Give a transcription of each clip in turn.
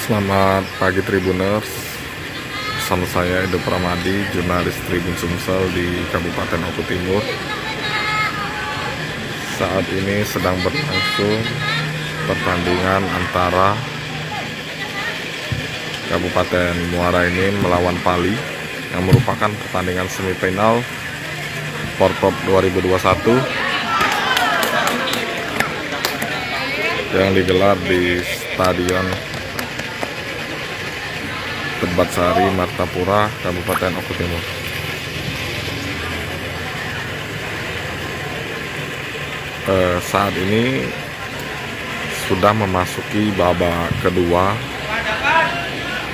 Selamat pagi Tribuners, bersama saya Edo Pramadi, jurnalis Tribun Sumsel di Kabupaten Oku Timur. Saat ini sedang berlangsung pertandingan antara Kabupaten Muara Enim melawan Pali, yang merupakan pertandingan semifinal Porprov 2021 yang digelar di Stadion Tebatsari, Martapura, Kabupaten Oku Timur. Saat ini sudah memasuki babak kedua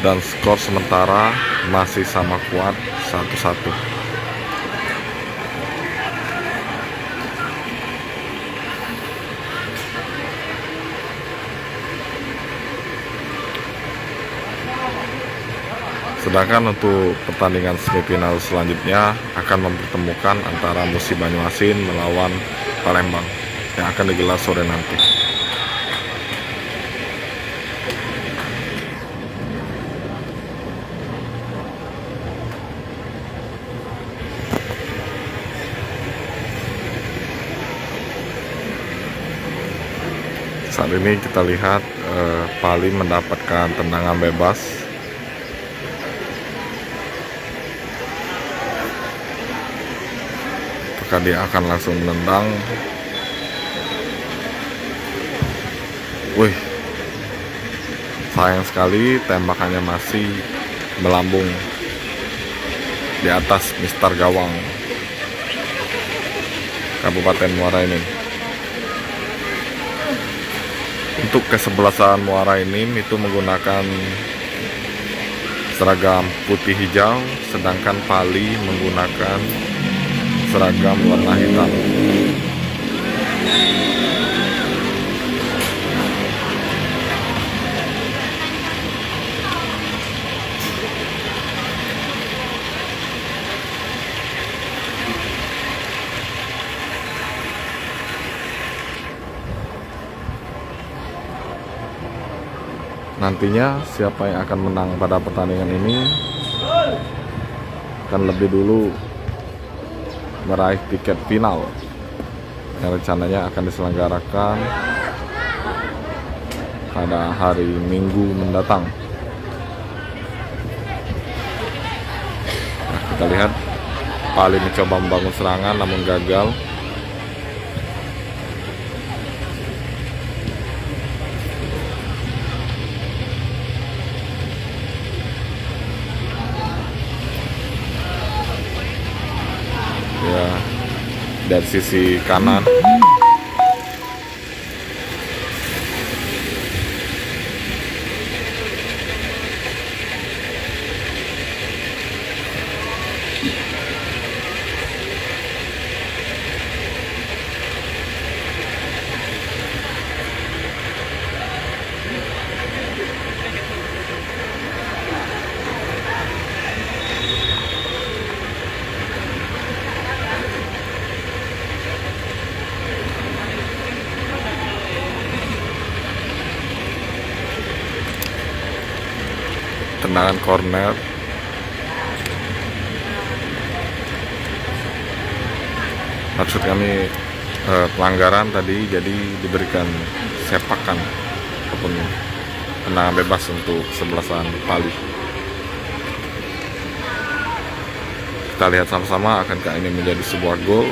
dan skor sementara masih sama kuat 1-1. Sedangkan untuk pertandingan semifinal selanjutnya akan mempertemukan antara Musi Banyuasin melawan Palembang yang akan digelar sore nanti. Saat ini kita lihat Pali mendapatkan tendangan bebas. Dia akan langsung menendang. Wih, sayang sekali tembakannya masih melambung di atas Mister Gawang Kabupaten Muara Enim. Untuk kesebelasan Muara Enim itu menggunakan seragam putih hijau, sedangkan Pali menggunakan seragam warna hitam. Nantinya siapa yang akan menang pada pertandingan ini akan lebih dulu meraih tiket final yang rencananya akan diselenggarakan pada hari Minggu mendatang. Nah, kita lihat Pali mencoba membangun serangan namun gagal. Dari sisi kanan tendangan corner. Maksud kami pelanggaran tadi, jadi diberikan sepakan ataupun tendangan bebas untuk kesebelasan Pali. Kita lihat sama-sama akankah ini menjadi sebuah gol.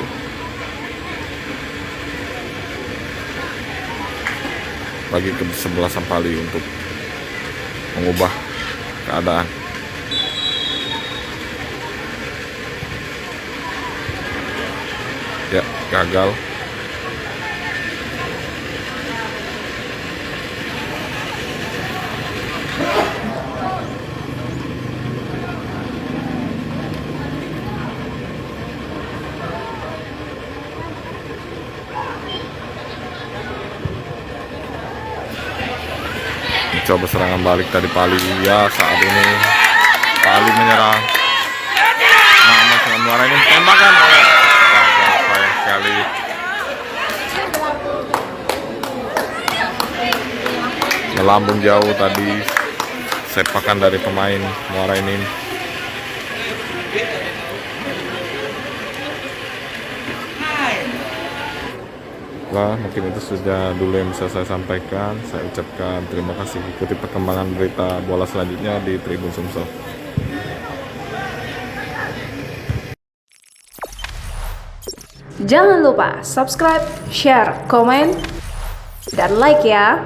bagi kesebelasan Pali untuk mengubah keadaan. Ya, gagal. Coba serangan balik dari Pali. Ya, saat ini Pali menyerang. Muhammad dengan muara ini tembakan. Gagal, sayang sekali. Melambung jauh tadi sepakan dari pemain muara ini. Nah, mungkin itu sudah dulu yang bisa saya sampaikan. Saya ucapkan terima kasih. Ikuti perkembangan berita bola selanjutnya di Tribun Sumsel. Jangan lupa subscribe, share, komen, dan like ya.